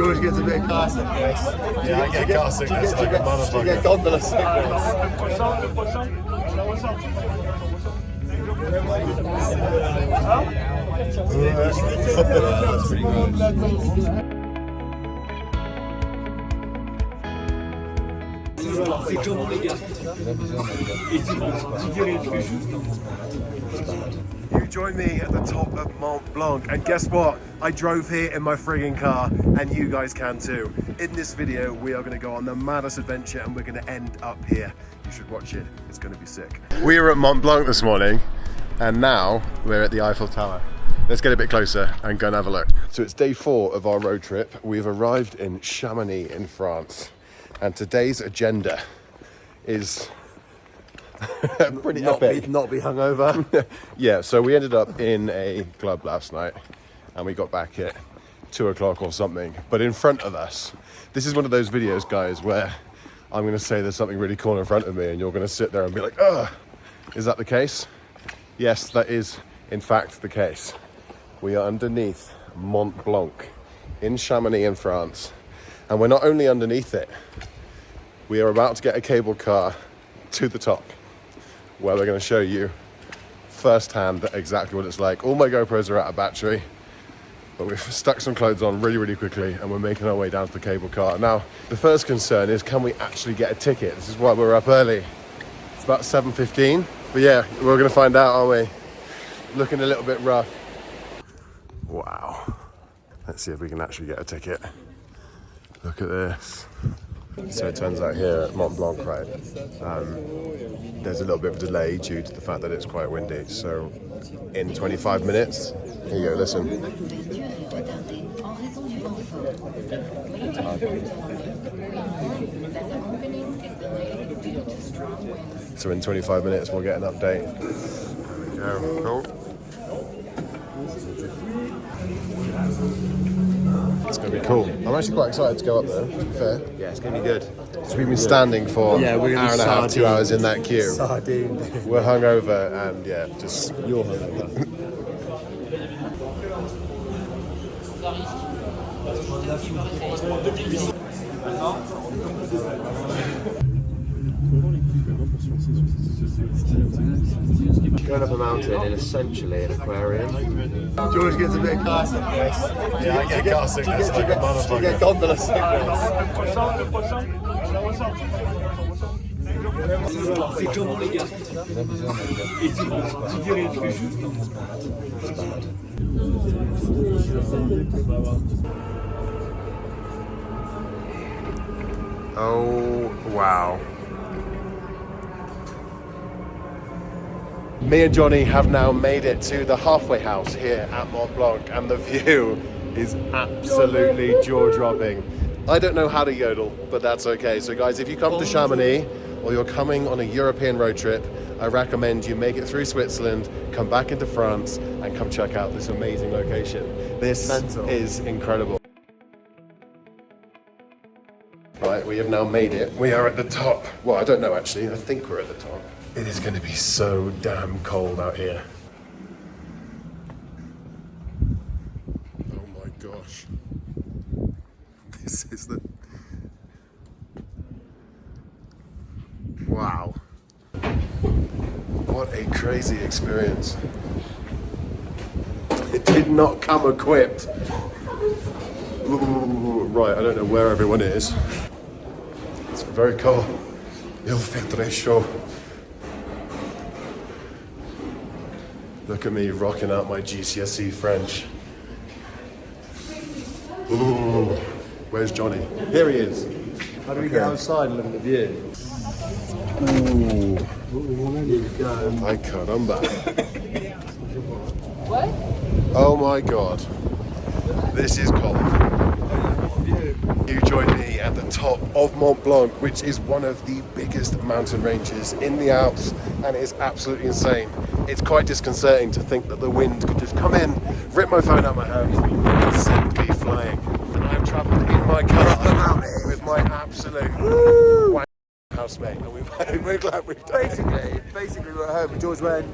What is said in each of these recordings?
George gets a bit of car sickness. Yeah, I get car sickness like a motherfucker. You get gondola sickness. That's pretty gross. You joined me at the top of Mont Blanc, and guess what? I drove here in my frigging car, and you guys can too. In this video, we are going to go on the maddest adventure, and we're going to end up here. You should watch it, it's going to be sick. We were at Mont Blanc this morning, and now we're at the Eiffel Tower. Let's get a bit closer and go and have a look. So it's day 4 of our road trip. We've arrived in Chamonix in France, and today's agenda is pretty epic. Not be hungover. Yeah, so we ended up in a club last night and we got back at 2 o'clock or something. But in front of us, this is one of those videos, guys, where I'm going to say there's something really cool in front of me and you're going to sit there and be like, ugh, is that the case? Yes, that is in fact the case. We are underneath Mont Blanc in Chamonix in France. And we're not only underneath it, we are about to get a cable car to the top, where we're going to show you firsthand exactly what it's like. All my GoPros are out of battery, but we've stuck some clothes on really quickly and we're making our way down to the cable car. Now, the first concern is, can we actually get a ticket? This is why we're up early. It's about 7:15, but yeah, we're going to find out, aren't we? Looking a little bit rough. Wow. Let's see if we can actually get a ticket. Look at this. So it turns out here at Mont Blanc, right, there's a little bit of a delay due to the fact that it's quite windy. So in 25 minutes, here you go, listen. So in 25 minutes, we'll get an update. There we go. Cool. It's going to be cool. I'm actually quite excited to go up there, to be fair. Yeah, it's going to be good. So we've been standing for an hour and a half, 2 hours in that queue. Sardine. We're hungover and yeah, just... You're hungover. Going up a mountain in essentially an aquarium. George gets a bit of car sickness. Yeah, I get car sickness like a motherfucker. You get gondola sickness. Oh, wow. Me and Johnny have now made it to the halfway house here at Mont Blanc, and the view is absolutely jaw-dropping. I don't know how to yodel, but that's okay. So guys, if you come to Chamonix or you're coming on a European road trip, I recommend you make it through Switzerland, come back into France, and come check out this amazing location. This is incredible. Right, we have now made it. We are at the top. Well, I don't know actually. I think we're at the top. It is going to be so damn cold out here. Oh my gosh. This is the... Wow. What a crazy experience. It did not come equipped. Ooh, right, I don't know where everyone is. It's very cold. Il fait très chaud. Look at me rocking out my GCSE French. Ooh, where's Johnny? Here he is. How do we get outside and look at the view? Ooh. Here we go. Ay caramba. What? Oh my god. This is cold. You joined me at the top of Mont Blanc, which is one of the biggest mountain ranges in the Alps, and it is absolutely insane. It's quite disconcerting to think that the wind could just come in, rip my phone out of my hand, and send me flying. And I've travelled in my car with my absolute housemate, and we're glad we've done it. Basically we're at home and George went,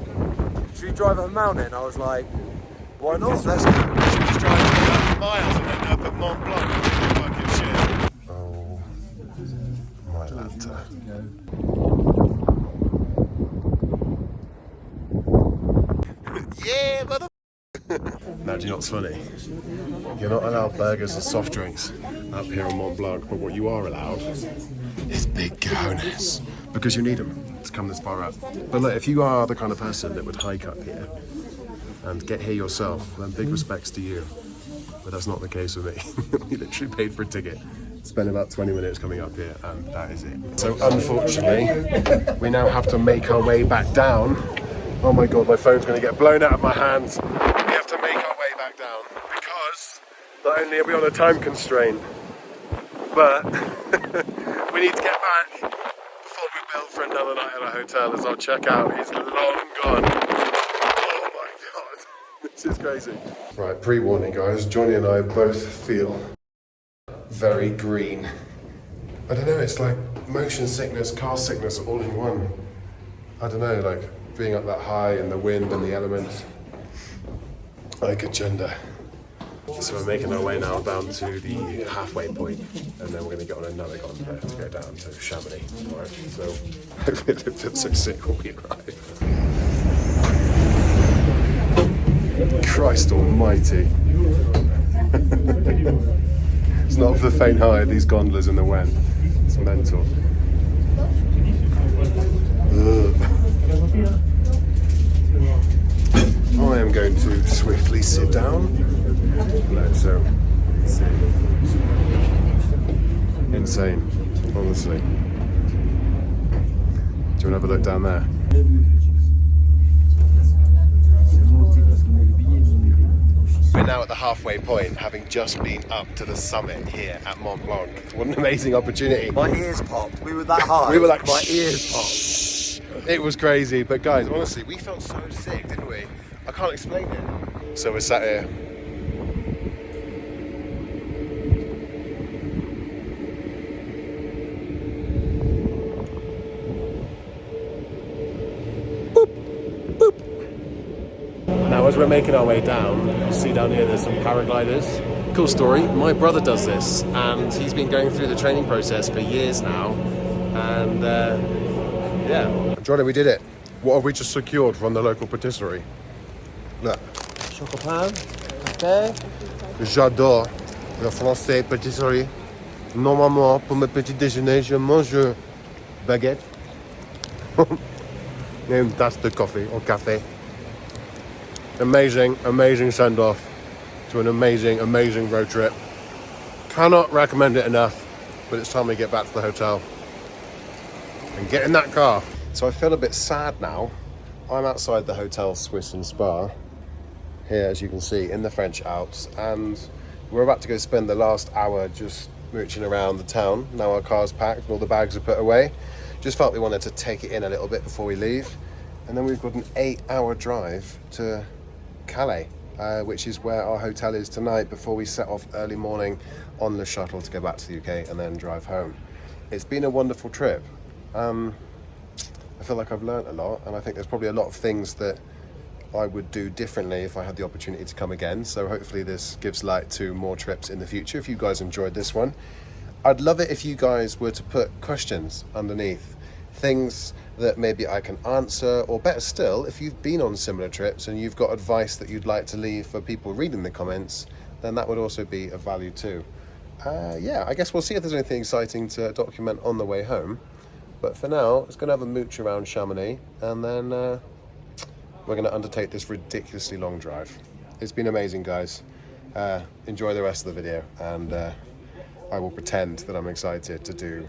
should we drive up a mountain? I was like, why not? Let's go. Let's drive 1,000 miles and end up at Mont Blanc. Santa. Yeah, mother. Now, do you know what's funny? You're not allowed burgers and soft drinks up here on Mont Blanc, but what you are allowed is big cojones, because you need them to come this far up. But look, if you are the kind of person that would hike up here and get here yourself, then big respects to you. But that's not the case with me. We literally paid for a ticket, spent about 20 minutes coming up here, and that is it. So unfortunately, we now have to make our way back down. Oh my God, my phone's gonna get blown out of my hands. We have to make our way back down because not only are we on a time constraint, but we need to get back before we bill for another night at a hotel, as our checkout is long gone. Oh my God, this is crazy. Right, pre-warning guys, Johnny and I both feel very green. I don't know, it's like motion sickness, car sickness all in one. I don't know, like being up that high and the wind and the elements, like a gender. So we're making our way now down to the halfway point, and then we're going to get on another gondola to go down to Chamonix. All right, so hopefully it feels so sick when we arrive. Christ almighty. It's not for the faint-hearted, these gondolas in the Wen. It's mental. Ugh. I am going to swiftly sit down. So insane, honestly. Do you want to have a look down there? We're now at the halfway point, having just been up to the summit here at Mont Blanc. What an amazing opportunity. My ears popped. We were that high. We were like, my ears popped. It was crazy, but guys, honestly, we felt so sick, didn't we? I can't explain it. So we're sat here. Boop, boop. Now, as we're making our way down, you see down here there's some paragliders. Cool story. My brother does this, and he's been going through the training process for years now. And yeah. Johnny, we did it. What have we just secured from the local patisserie? Look. Chocolat, café. J'adore le français pâtisserie. Normalement, pour mes petits déjeuners, je mange baguette et une tasse de coffee or café. Amazing, amazing send-off to an amazing, amazing road trip. Cannot recommend it enough, but it's time we get back to the hotel and get in that car. So I feel a bit sad now. I'm outside the Hotel Swiss and Spa, here as you can see, in the French Alps, and we're about to go spend the last hour just mooching around the town. Now our car's packed and all the bags are put away. Just felt we wanted to take it in a little bit before we leave. And then we've got an 8-hour drive to Calais, which is where our hotel is tonight, before we set off early morning on the shuttle to go back to the UK and then drive home. It's been a wonderful trip. I feel like I've learnt a lot, and I think there's probably a lot of things that I would do differently if I had the opportunity to come again. So hopefully this gives light to more trips in the future. If you guys enjoyed this one, I'd love it if you guys were to put questions underneath, things that maybe I can answer, or better still, if you've been on similar trips and you've got advice that you'd like to leave for people reading the comments, then that would also be of value too. Yeah, I guess we'll see if there's anything exciting to document on the way home. But for now, it's going to have a mooch around Chamonix, and then we're going to undertake this ridiculously long drive. It's been amazing, guys. Enjoy the rest of the video, and I will pretend that I'm excited to do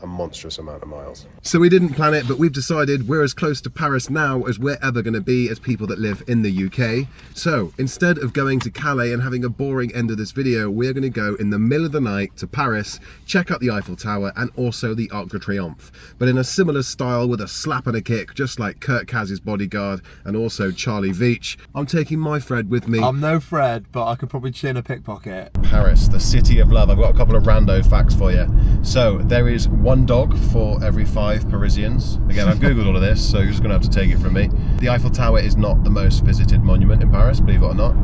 a monstrous amount of miles. So we didn't plan it, but we've decided we're as close to Paris now as we're ever going to be as people that live in the UK. So instead of going to Calais and having a boring end of this video, we're going to go in the middle of the night to Paris, check out the Eiffel Tower and also the Arc de Triomphe, but in a similar style with a slap and a kick, just like Kurt Kaz's bodyguard and also Charlie Veitch. I'm taking my Fred with me. I'm no Fred, but I could probably chin a pickpocket. Paris, the city of love. I've got a couple of rando facts for you. So there is one dog for every 5 Parisians. Again, I've googled all of this, so you're just gonna have to take it from me. The Eiffel Tower is not the most visited monument in Paris, believe it or not.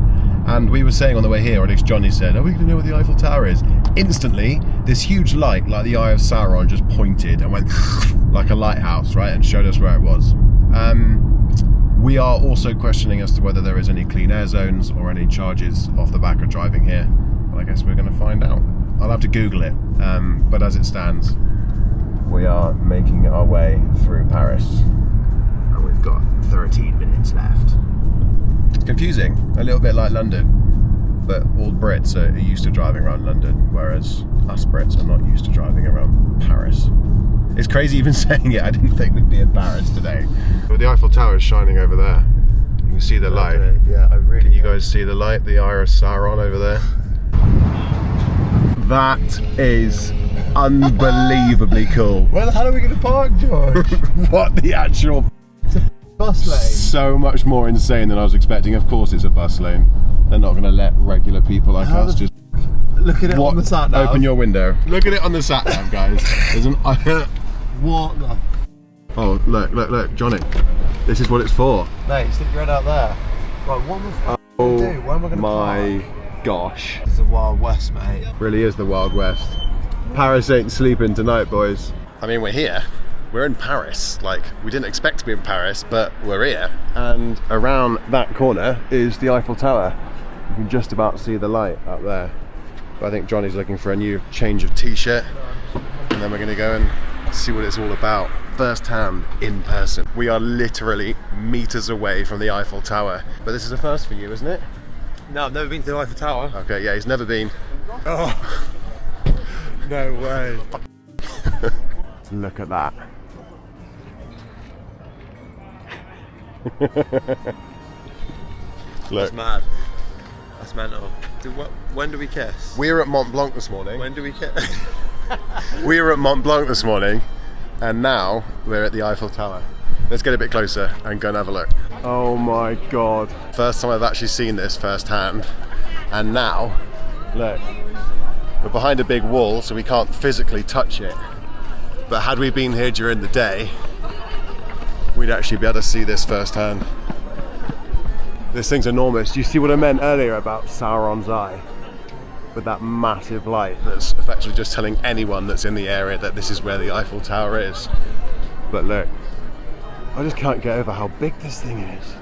And we were saying on the way here, or at least Johnny said, are we going to know where the Eiffel Tower is? Instantly, this huge light, like the Eye of Sauron, just pointed and went like a lighthouse, right, and showed us where it was. We are also questioning as to whether there is any clean air zones or any charges off the back of driving here. But I guess we're going to find out. I'll have to Google it, but as it stands, we are making our way through Paris. And we've got 13 minutes left. It's confusing, a little bit like London, but all Brits are used to driving around London, whereas us Brits are not used to driving around Paris. It's crazy even saying it, I didn't think we'd be in Paris today. Well, the Eiffel Tower is shining over there. You can see the light. Yeah, I really Can you guys see the light, the Eye of Sauron over there? That is unbelievably cool. Where the hell are we going to park, George? What the actual... It's a bus lane. So much more insane than I was expecting. Of course it's a bus lane. They're not going to let regular people like us just... Look at it on the sat nav. Open your window. Look at it on the sat nav, guys. There's an... What the... Oh, look, Johnny. This is what it's for. Mate, stick your head out there. Right, what the f*** do? Where am I going to my park? Gosh. It's the Wild West, mate. Really is the Wild West. Paris ain't sleeping tonight, boys. I mean, we're here. We're in Paris. Like, we didn't expect to be in Paris, but we're here. And around that corner is the Eiffel Tower. You can just about see the light up there. But I think Johnny's looking for a new change of t-shirt. And then we're gonna go and see what it's all about. First hand, in person. We are literally meters away from the Eiffel Tower. But this is a first for you, isn't it? No, I've never been to the Eiffel Tower. Okay, yeah, he's never been. Oh, no way. Look at that. Look. That's mad. That's mental. When do we kiss? We were at Mont Blanc this morning. When do we kiss? We were at Mont Blanc this morning, and now we're at the Eiffel Tower. Let's get a bit closer and go and have a look. Oh my God. First time I've actually seen this firsthand. And now, look, we're behind a big wall, so we can't physically touch it. But had we been here during the day, we'd actually be able to see this firsthand. This thing's enormous. Do you see what I meant earlier about Sauron's eye? With that massive light that's effectively just telling anyone that's in the area that this is where the Eiffel Tower is. But look, I just can't get over how big this thing is.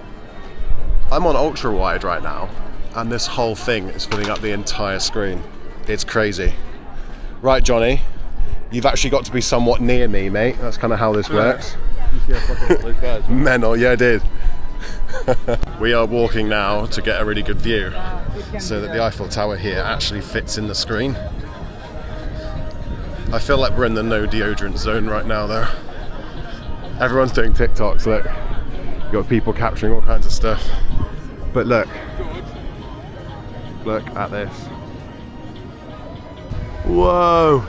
I'm on ultra wide right now, and this whole thing is filling up the entire screen. It's crazy. Right, Johnny, you've actually got to be somewhat near me, mate. That's kind of how this works. Mental, yeah, I did. We are walking now to get a really good view, so that the Eiffel Tower here actually fits in the screen. I feel like we're in the no deodorant zone right now, though. Everyone's doing TikToks, look. You've got people capturing all kinds of stuff. But look at this. Whoa!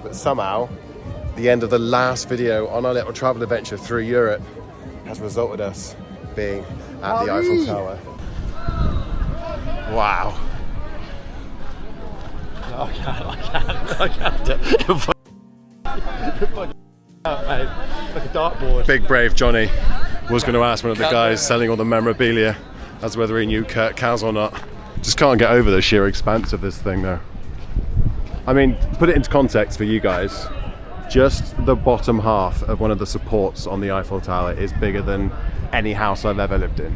But somehow, the end of the last video on our little travel adventure through Europe has resulted us being at the Eiffel Tower. Wow. No, I can't. You're fucking out, mate. Like a dartboard. Big brave Johnny was going to ask one of the guys selling all the memorabilia as whether he knew Kurt Cows or not. Just can't get over the sheer expanse of this thing though. I mean, put it into context for you guys. Just the bottom half of one of the supports on the Eiffel Tower is bigger than any house I've ever lived in.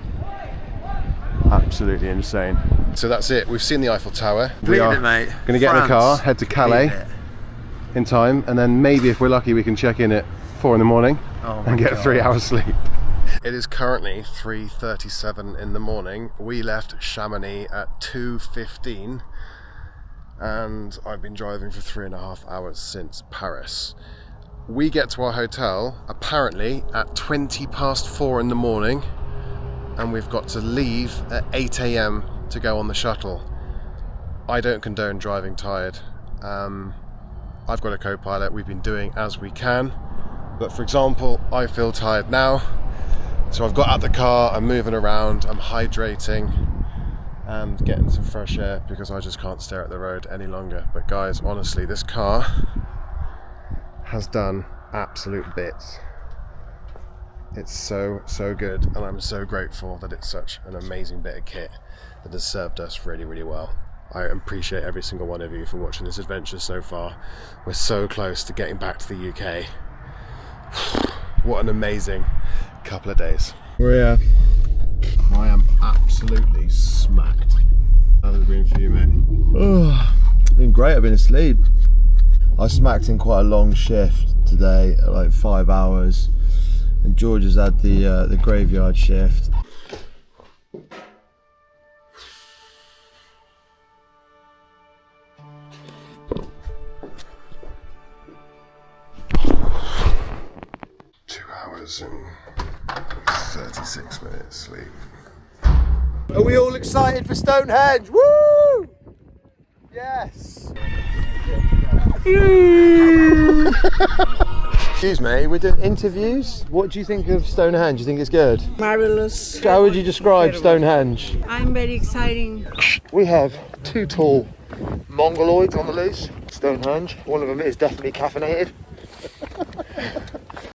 Absolutely insane. So that's it, we've seen the Eiffel Tower. We are going to get in the car, head to Calais in time, and then maybe if we're lucky we can check in at 4 in the morning and get 3 hours sleep. It is currently 3:37 in the morning. We left Chamonix at 2:15 and I've been driving for 3.5 hours since Paris. We get to our hotel apparently at 4:20 in the morning, and we've got to leave at 8 AM to go on the shuttle. I don't condone driving tired. I've got a co-pilot, we've been doing as we can, but for example, I feel tired now, so I've got out the car, I'm moving around, I'm hydrating and getting some fresh air because I just can't stare at the road any longer. But guys, honestly, this car has done absolute bits. It's so good, and I'm so grateful that it's such an amazing bit of kit that has served us really well. I appreciate every single one of you for watching this adventure so far. We're so close to getting back to the UK. What an amazing couple of days. We're here. I am absolutely smacked. How's it been for you, mate? Oh, been great. I've been asleep. I smacked in quite a long shift today, like 5 hours, and George has had the graveyard shift. And 36 minutes sleep. Are we all excited for Stonehenge? Woo! Yes! Excuse me, we're doing interviews. What do you think of Stonehenge? Do you think it's good? Marvelous. How would you describe Stonehenge? I'm very exciting. We have 2 tall mongoloids on the loose. Stonehenge. One of them is definitely caffeinated.